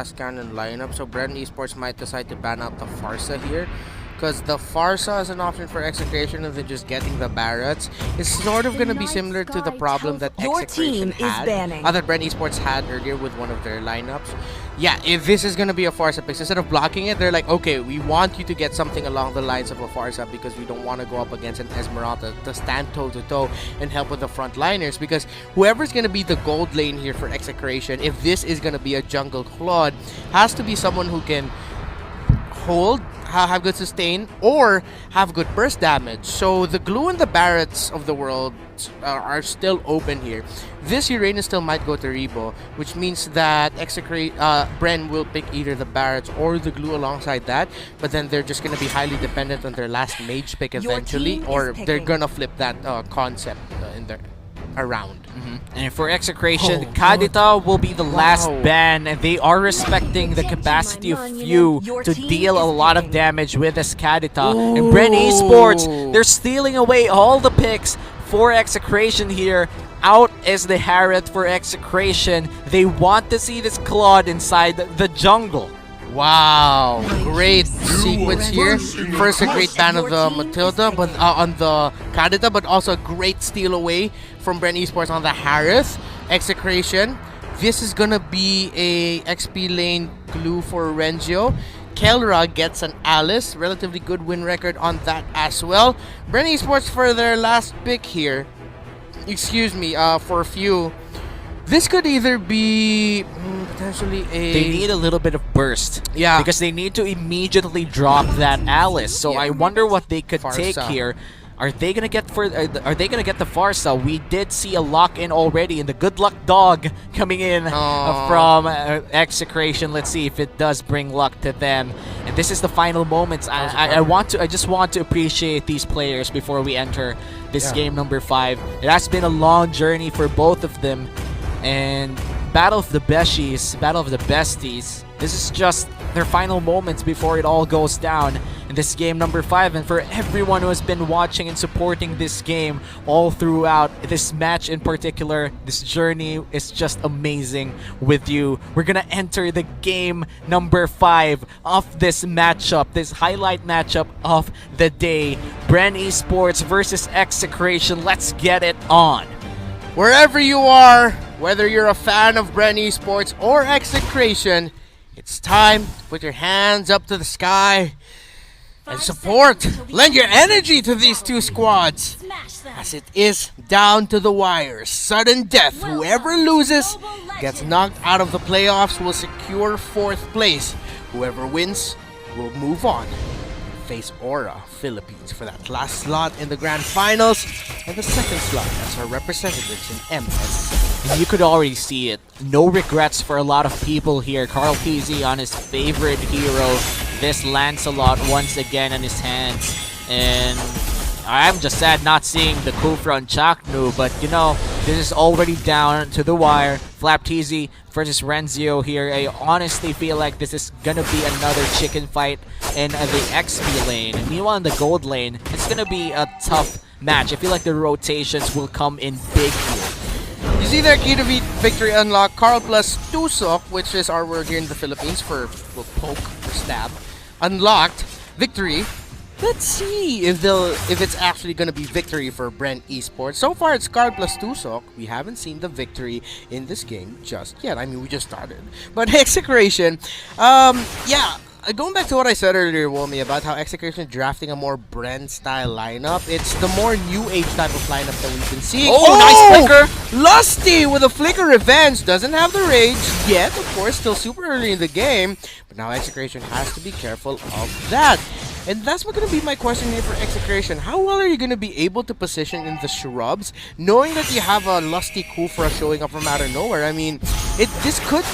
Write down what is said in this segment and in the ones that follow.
last cannon lineup, so Bren Esports might decide to ban out the Farsa here. Because the Farsa is an option for EXECRATION and then just getting the Barretts is sort of going to be similar to the problem that EXECRATION had, that Bren Esports had earlier with one of their lineups. Yeah, if this is going to be a Farsa pick, instead of blocking it, they're like, okay, we want you to get something along the lines of a Farsa because we don't want to go up against an Esmeralda to stand toe-to-toe and help with the frontliners, because whoever's going to be the gold lane here for EXECRATION, if this is going to be a jungle Claude, has to be someone who can hold, have good sustain, or have good burst damage. So the glue and the Barretts of the world are still open here. This Uranus still might go to Rebo, which means that Bren will pick either the Barretts or the glue alongside that, but then they're just going to be highly dependent on their last mage pick eventually, or they're going to flip that concept in their around. And for EXECRATION, Kadita will be the last ban, and they are respecting the capacity of few to deal a lot of damage with this Kadita. And Bren Esports, they're stealing away all the picks for EXECRATION here. Out is the Harith for EXECRATION. They want to see this Claude inside the jungle. Wow, great sequence here. First, a great ban of the Matilda, but on the Kadita, but also a great steal away from Bren Esports on the Harith. EXECRATION. This is gonna be a XP lane glue for Renzio. Kelra gets an Alice, relatively good win record on that as well. Bren Esports for their last pick here. Excuse me, for a few. This could either be potentially a... They need a little bit of burst. Yeah. Because they need to immediately drop that Alice. So I wonder what they could take here. Are they gonna get the Farsa? We did see a lock-in already, and the good luck dog coming in from EXECRATION. Let's see if it does bring luck to them. And this is the final moments. I just want to appreciate these players before we enter this game number 5. It has been a long journey for both of them. And Battle of the Beshies, Battle of the Besties, this is just their final moments before it all goes down in this game number 5. And for everyone who has been watching and supporting this game all throughout, this match in particular, this journey is just amazing with you. We're gonna enter the game number 5 of this matchup, this highlight matchup of the day. Bren Esports versus EXECRATION. Let's get it on. Wherever you are, whether you're a fan of Bren Esports or EXECRATION, it's time to put your hands up to the sky and support. Lend your energy to these two squads, as it is down to the wire. Sudden death. Whoever loses gets knocked out of the playoffs will secure 4th place. Whoever wins will move on. Face Aura Philippines for that last slot in the grand finals, and the second slot as our representatives in MS. And you could already see it. No regrets for a lot of people here. Carl PZ on his favorite hero, this Lancelot, once again in his hands. And I'm just sad not seeing the Kufra and Chaknu, but you know, this is already down to the wire. Flap TZ versus Renzio here. I honestly feel like this is gonna be another chicken fight in the XP lane. And meanwhile in the gold lane, it's gonna be a tough match. I feel like the rotations will come in big here. You see their key to victory unlock, Carl plus Tusok, which is our word here in the Philippines for poke or stab. Unlocked. Victory. Let's see if it's actually going to be victory for Bren Esports. So far, it's Carl plus Tusok. We haven't seen the victory in this game just yet. I mean, we just started. But EXECRATION, yeah, going back to what I said earlier, Womi, about how EXECRATION drafting a more Bren-style lineup. It's the more new age type of lineup that we've been seeing. Oh, nice flicker! Lusty with a flicker revenge. Doesn't have the rage yet, of course, still super early in the game. But now EXECRATION has to be careful of that. And that's what going to be my question here for EXECRATION. How well are you going to be able to position in the shrubs, knowing that you have a lusty Kufra showing up from out of nowhere? I mean, this could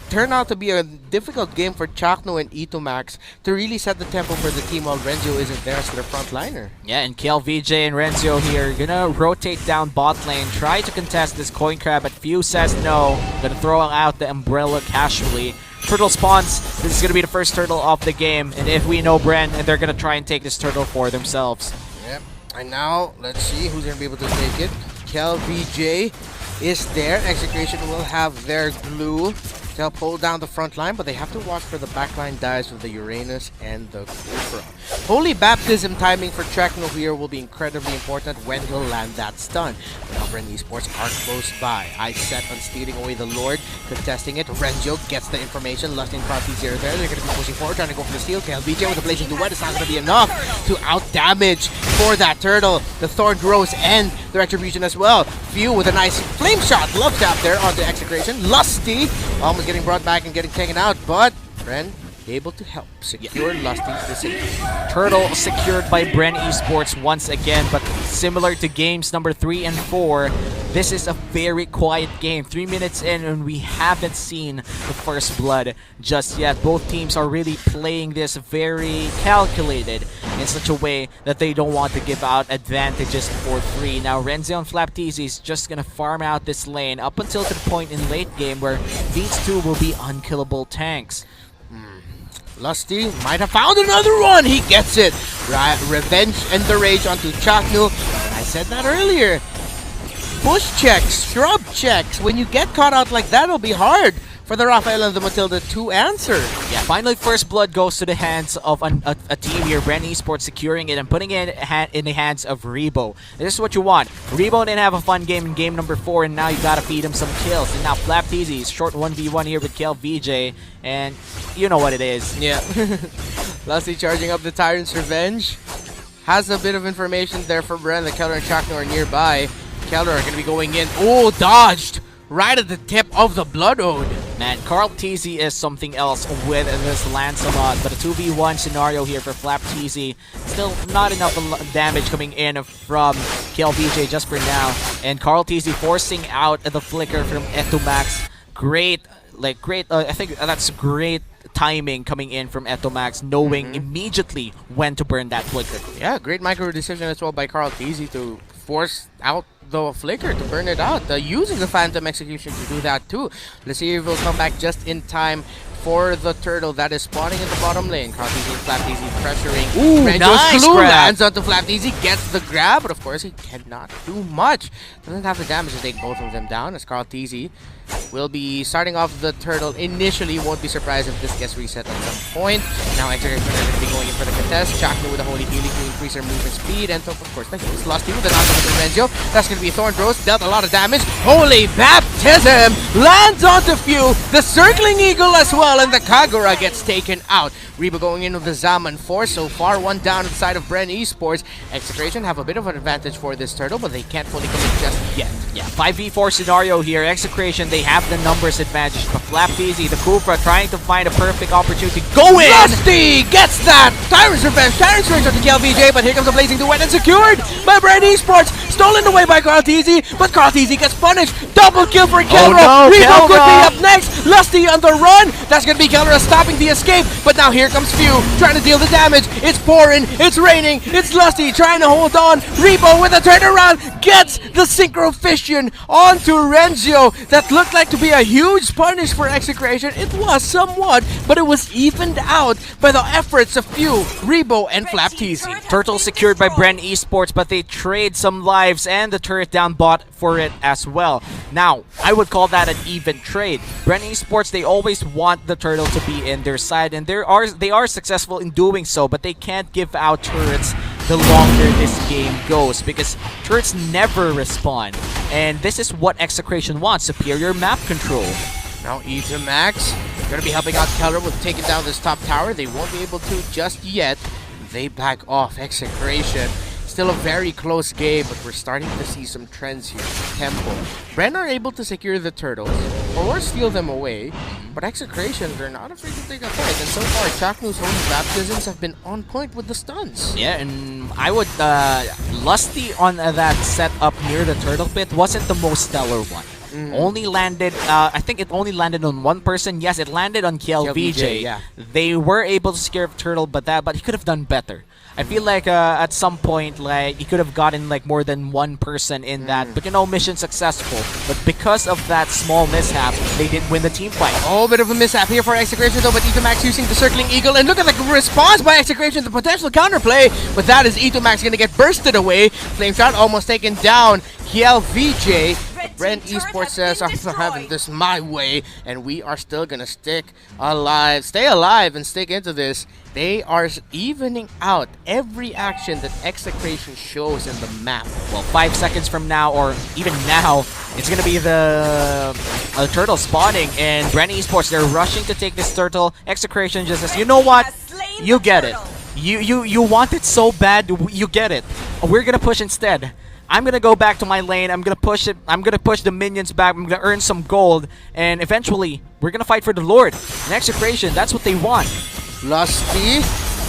turn out to be a difficult game for Chakno and Itomax to really set the tempo for the team while Renzio isn't there as their frontliner. Yeah, and KLVJ and Renzio here gonna rotate down bot lane, try to contest this coin crab, but Few says no. Gonna throw out the umbrella casually. Turtle spawns. This is gonna be the first turtle of the game, and if we know Bren, and they're gonna try and take this turtle for themselves. Yep. And now let's see who's gonna be able to take it. KLVJ is there. EXECRATION will have their glue They'll pull down the front line, but they have to watch for the backline dives with the Uranus and the Cobra. Holy Baptism timing for Chakno here will be incredibly important when he'll land that stun. Now Bren Esports are close by. Eyes set on stealing away the Lord, contesting it. Renjo gets the information. Lust in front T0 there. They're going to be pushing forward, trying to go for the steal. KLBJ with the blazing duet. It's not going to be enough to out damage for that turtle. The Thorn grows and the Retribution as well. Few with a nice flame shot. Love tap there onto Execration. Lusty almost getting brought back and getting taken out, but Bren able to help secure Lusty's decision. Turtle secured by Bren Esports once again, but similar to games number 3 and 4, this is a very quiet game. 3 minutes in and we haven't seen the first blood just yet. Both teams are really playing this very calculated in such a way that they don't want to give out advantages for free. Now Renzo and Flapteasy is just gonna farm out this lane up until to the point in late game where these two will be unkillable tanks. Lusty might have found another one. He gets it. Revenge and the Rage onto Chaknu. I said that earlier. Bush checks, shrub checks. When you get caught out like that, it'll be hard for the Raphael and the Matilda to answer. Yeah, finally first blood goes to the hands of a team here. Bren Esports securing it and putting it in the hands of Rebo. This is what you want. Rebo didn't have a fun game in game number 4, and now you gotta feed him some kills. And now Flapteasy is short 1v1 here with KLVJ, and you know what it is. Yeah. Lusty charging up the Tyrant's Revenge. Has a bit of information there for Bren. The Keller and Chakno are nearby. Keller are gonna be going in. Oh, dodged! Right at the tip of the Blood Ode. Man, Carl Teasy is something else with this Lancelot, but a 2v1 scenario here for Flapteasy. Still not enough damage coming in from KLVJ just for now. And Carl Teasy forcing out the flicker from Etomax. Great, I think that's great timing coming in from Etomax, knowing immediately when to burn that flicker. Yeah, great micro decision as well by Carl Teasy to force out the flicker to burn it out, using the Phantom Execution to do that too. Let's see if he'll come back just in time for the turtle that is spawning in the bottom lane. Carteasy and Flapteasy pressuring. Ooh, nice glue grab. lands onto Flapteasy, gets the grab, but of course he cannot do much. Doesn't have the damage to take both of them down, as Carteasy will be starting off the turtle initially. Won't be surprised if this gets reset at some point. Now Execution are going to be going in for the contest. Chakno with a Holy Healing to increase her movement speed, and of course that is Lusty with the knock of the Renzo. That's going to be Thorn Throws, dealt a lot of damage. Holy Baptism lands onto Few, the Circling Eagle as well, and the Kagura gets taken out. Reba going in with the Zaman Force. So far, one down on the side of Bren Esports. EXECRATION have a bit of an advantage for this turtle, but they can't fully commit just yet. Yeah, 5v4 scenario here. EXECRATION, they have the numbers advantage. But Flapteasy, the Kufra, trying to find a perfect opportunity. Go in! Lusty gets that! Tyrant's Revenge. Tyrant's Revenge on the KLVJ, but here comes the Blazing Duet and secured by Bren Esports. Stolen away by Carteasy, but Carteasy gets punished. Double kill for Kelra. Oh no, Rebo could be Kelra. up next. Lusty on the run. That's going to be Kelra stopping the escape, but now here comes Few trying to deal the damage. It's pouring, it's raining, it's Lusty trying to hold on. Rebo with a turnaround gets the Synchro Fission onto Renzo. That looked like to be a huge punish for EXECRATION. It was somewhat, but it was evened out by the efforts of Few, Rebo, and Flapteasy. Turtle secured by Bren Esports, but they trade some lives and the turret down bot for it as well. Now, I would call that an even trade. Bren Esports, they always want the turtle to be in their side, and they are successful in doing so, but they can't give out turrets the longer this game goes, because turrets never respawn. And this is what EXECRATION wants, superior map control. Now Max gonna be helping out Keller with taking down this top tower. They won't be able to just yet. They back off. EXECRATION. Still a very close game, but we're starting to see some trends here. Tempo. Bren are able to secure the turtles or steal them away, but EXECRATION, they're not afraid to take a fight. And so far, Chaknu's Holy Baptisms have been on point with the stuns. Yeah, and I would Lusty on that setup near the turtle pit wasn't the most stellar one. Only landed, I think it only landed on one person. Yes, it landed on KLVJ. Yeah. They were able to scare turtle, but he could have done better. I feel like at some point, like, he could have gotten like more than one person in that, but you know, mission successful. But because of that small mishap, they didn't win the team fight. Oh, bit of a mishap here for EXECRATION though, but Max using the Circling Eagle, and look at the response by EXECRATION, the potential counterplay, but that is Max gonna get bursted away. Flame Shot almost taken down. KLVJ Bren Esports says, I'm having this my way, and we are still gonna stay alive and stick into this. They are evening out every action that EXECRATION shows in the map. Well, 5 seconds from now, or even now, it's gonna be the turtle spawning, and Bren Esports, they're rushing to take this turtle. EXECRATION just says, you know what? You get it. You want it so bad, you get it. We're gonna push instead. I'm gonna go back to my lane. I'm gonna push it. I'm gonna push the minions back. I'm gonna earn some gold, and eventually we're gonna fight for the Lord. And EXECRATION, that's what they want. Lusty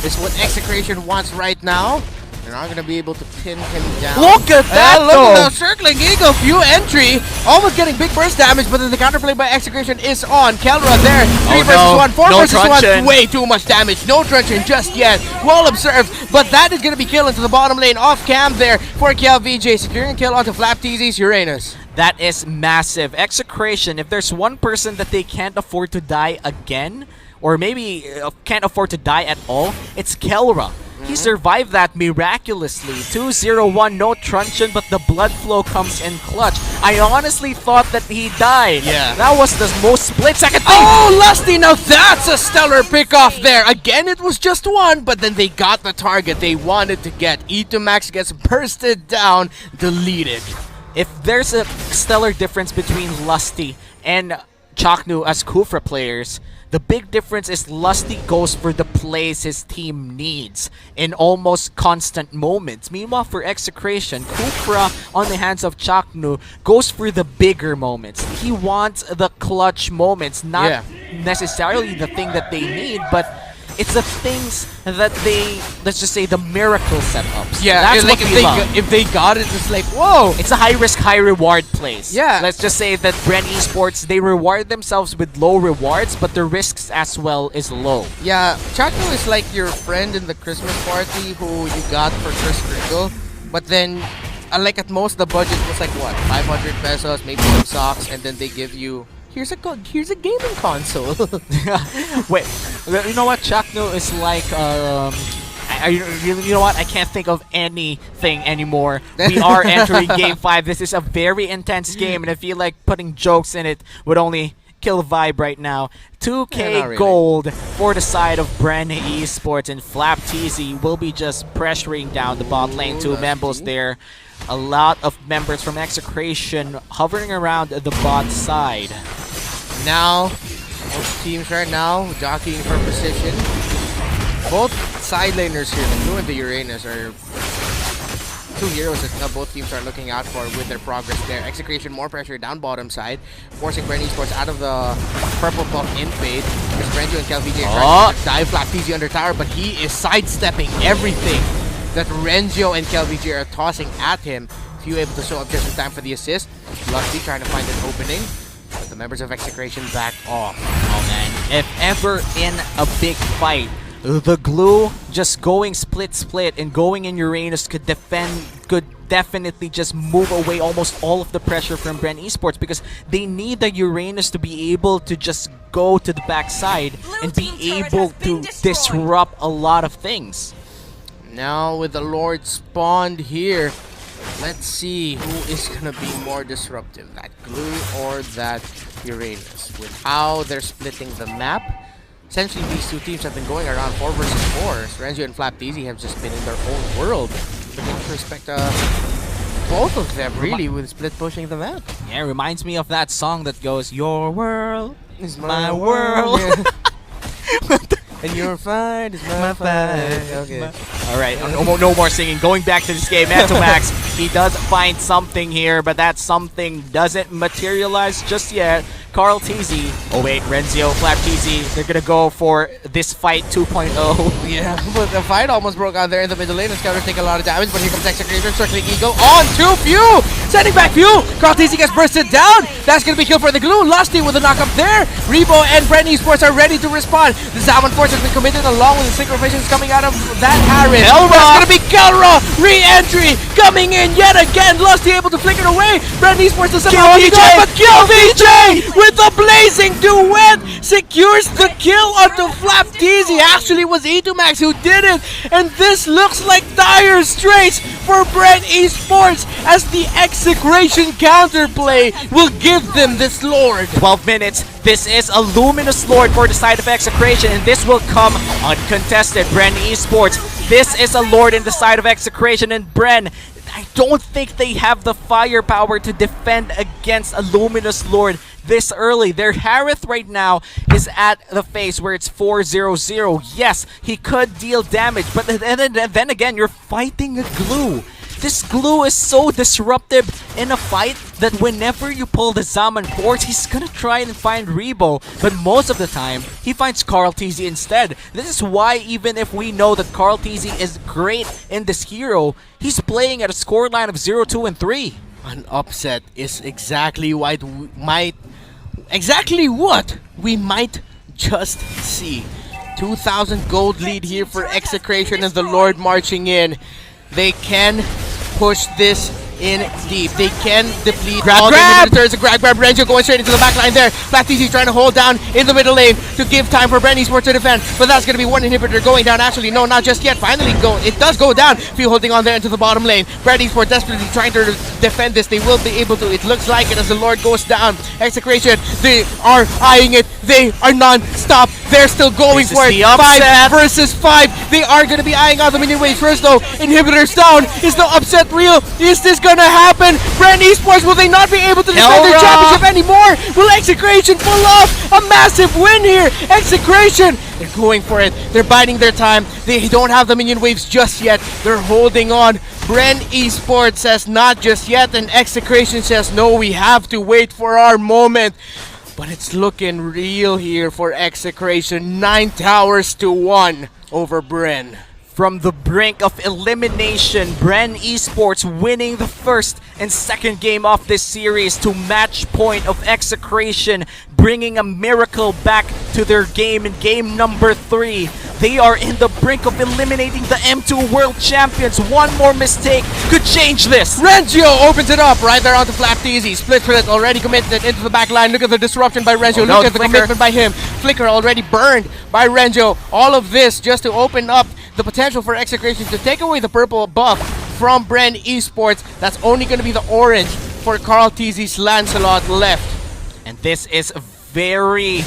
is what EXECRATION wants right now. They're not going to be able to pin him down. Look at that, look at the circling eagle, few entry. Almost getting big burst damage, but then the counterplay by EXECRATION is on. Kelra there, 3 versus 1, 4 versus 1. Way too much damage. No truncheon just yet. Well observed, but that is going to be killing to the bottom lane. Off cam there for KLVJ. Securing a kill onto FlapTZ's Uranus. That is massive. EXECRATION, if there's one person that they can't afford to die again, or maybe can't afford to die at all, it's Kelra. He survived that miraculously. 2-0-1, no truncheon, but the blood flow comes in clutch. I honestly thought that he died. Yeah. That was the most split-second thing. Oh, Lusty, now that's a stellar pick-off there. Again, it was just one, but then they got the target they wanted to get. E2Max gets bursted down, deleted. If there's a stellar difference between Lusty and Chaknu as Kufra players, the big difference is Lusty goes for the plays his team needs in almost constant moments. Meanwhile, for EXECRATION, Kufra, on the hands of Chaknu, goes for the bigger moments. He wants the clutch moments, not necessarily the thing that they need, but it's the things that they, let's just say, the miracle setups. Yeah, that's like what we love. if they got it, it's like, whoa! It's a high-risk, high-reward place. Yeah. Let's just say that Bren Esports, they reward themselves with low rewards, but the risks as well is low. Yeah, Chakno is like your friend in the Christmas party who you got for Kris Kringle, but then, like at most, the budget was like, what, 500 pesos, maybe some socks, and then they give you, here's a gaming console. Wait, you know what? Chakno is like, you know what? I can't think of anything anymore. We are entering Game 5. This is a very intense game, and I feel like putting jokes in it would only kill the vibe right now. 2K really. gold for the side of Bren Esports, and FlapTZ will be just pressuring down the bot lane. Two members there. A lot of members from EXECRATION hovering around the bot side. Now, both teams right now jockeying for position. Both side laners here, the Blue and the Uranus, are two heroes that both teams are looking out for with their progress there. EXECRATION more pressure down bottom side, forcing Bren Esports out of the purple buff in fade. Because Brenjo and KLVJ are trying to dive FlapTZ under tower, but he is sidestepping everything that Renzo and KLVJ are tossing at him. Few able to show up just in time for the assist. Lusty trying to find an opening, but the members of EXECRATION back off. Oh man, if ever in a big fight, the glue just going split and going in Uranus could definitely just move away almost all of the pressure from Bren Esports, because they need the Uranus to be able to just go to the backside and be able to disrupt a lot of things. Now with the Lord spawned here, let's see who is going to be more disruptive, that Glue or that Uranus. With how they're splitting the map, essentially these two teams have been going around 4 versus 4. Renzo and FlapTZ have just been in their own world. But you have to respect both of them really with split pushing the map. Yeah, it reminds me of that song that goes, "Your world is my world." And your fight is my fight. Okay. Alright, no more singing. Going back to this game, Max, he does find something here, but that something doesn't materialize just yet. Carl TZ. Oh wait, Renzo, FlapTZ. They're gonna go for this fight 2.0. Yeah, but the fight almost broke out there in the middle lane. Scouter take a lot of damage, but here comes EXECRATION, circling Eagle on to Few! Sending back Few! Carl TZ gets bursted down! That's gonna be killed for the Glue. Lusty with a knock up there. Rebo and Bren Esports are ready to respond. The Zaman Force has been committed along with the synchronations coming out of that Harris. That's gonna be Kelra! Re-entry coming in yet again. Lusty able to flick it away. Bren Esports does somehow keep going, but KLVJ with a blazing duet secures the kill onto Flapteasy. Actually, it was E2Max who did it, and this looks like dire straits for Bren Esports as the execration counterplay will give them this Lord. 12 minutes. This is a luminous Lord for the side of execration, and this will come uncontested. Bren Esports, this is a Lord in the side of execration, and Bren, I don't think they have the firepower to defend against a luminous Lord this early. Their Harith right now is at the phase where it's 4-0-0. Yes, he could deal damage, but then again, you're fighting a glue. This glue is so disruptive in a fight that whenever you pull the Zaman Force, he's gonna try and find Rebo, but most of the time, he finds Carl TZ instead. This is why even if we know that Carl TZ is great in this hero, he's playing at a scoreline of 0-2 and 3. An upset is exactly what we might just see. 2,000 gold lead here for execration and the Lord marching in. They can push this in deep. They can deplete all the inhibitors. A grab, Renjo going straight into the back line there. Flapteasy trying to hold down in the middle lane to give time for Bren Esports to defend. But that's going to be one inhibitor going down. Actually, no, not just yet. Finally, it does go down. Few holding on there into the bottom lane. Bren Esports desperately trying to defend this. They will be able to. It looks like it as the Lord goes down. Execration, they are eyeing it. They are non-stop. They're still going for it. 5 versus 5. They are going to be eyeing out the minion waves first though. Inhibitors down. Is the upset real? Is this going to happen? Bren Esports, will they not be able to defend their championship anymore? Will Execration pull off a massive win here? Execration, they're going for it. They're biding their time. They don't have the minion waves just yet. They're holding on. Bren Esports says not just yet, and Execration says no, we have to wait for our moment. But it's looking real here for Execration. 9 towers to 1 over Bren. From the brink of elimination, Bren Esports winning the first and second game of this series to match point of Execration, bringing a miracle back to their game in game number 3. They are in the brink of eliminating the M2 World Champions. One more mistake could change this. Renjo opens it up right there onto Flapteasy. Split for it, already committed into the back line. Look at the disruption by Renjo. Look at the commitment by him. Flicker already burned by Renjo. All of this just to open up the potential for Execration to take away the purple buff from Bren Esports. That's only going to be the orange for Carl TZ's Lancelot left. And this is very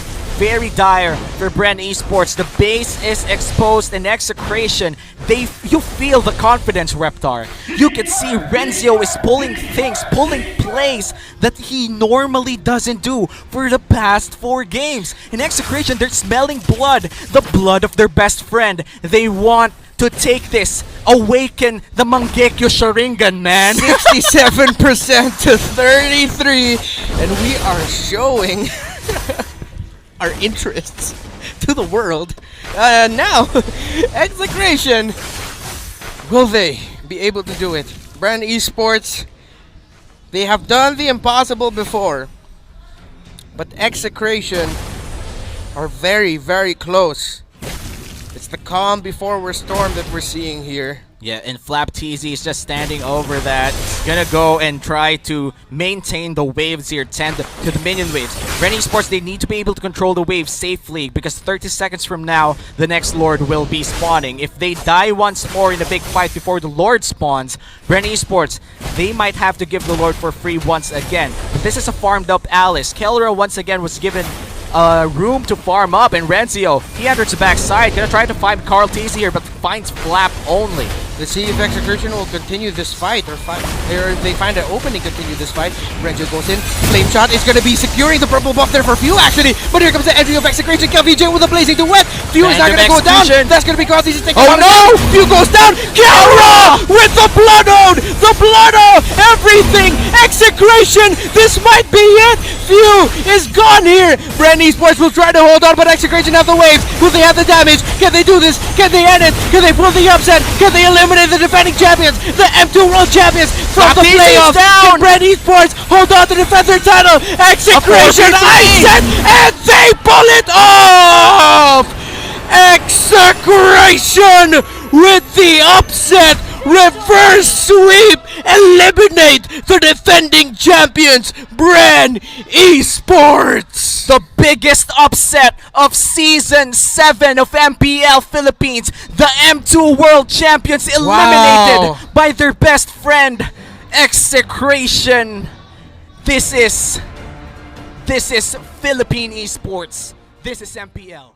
dire for Bren Esports. The base is exposed in Execration. You feel the confidence, Reptar. You can see Renzo is pulling plays that he normally doesn't do for the past 4 games. In Execration, they're smelling blood, the blood of their best friend. They want to take this, awaken the Mangekyo Sharingan, man. 67% to 33, and we are showing our interests to the world. Now, Execration, will they be able to do it? Bren Esports, they have done the impossible before, but Execration are very, very close. It's the calm before we're stormed that we're seeing here. Yeah, and Flapteasy is just standing over that. Gonna go and try to maintain the waves here, tend to the minion waves. Bren Esports, they need to be able to control the waves safely because 30 seconds from now, the next Lord will be spawning. If they die once more in a big fight before the Lord spawns, Bren Esports, they might have to give the Lord for free once again. But this is a farmed up Alice. Kellera once again was given room to farm up, and Renzio, he enters the backside, gonna try to find Carl TZ here, but finds Flap only. Let's see if Execration will continue this fight, or they find an opening to continue this fight. Renjo goes in, Flame Shot is going to be securing the purple buff there for Few actually, but here comes the entry of Execration. KVJ with a blazing duet. Few is not going to go down. That's going to be Carl TZ taking oh no! Few goes down. Kellera with the Blood Ode! The Blood Ode! Everything! Execration! This might be it! Few is gone here! Bren Esports will try to hold on, but Execration have the waves. Will they have the damage? Can they do this? Can they end it? Can they pull the upset? Can they eliminate the defending champions? The M2 World Champions from the playoffs? Can Bren Esports hold on to defend their title? Execration! And they pull it off! Execration with the upset! Reverse sweep! eliminate the defending champions, Bren Esports. The biggest upset of Season 7 of MPL Philippines. The M2 World Champions eliminated by their best friend, EXECRATION. This is Philippine Esports. This is MPL.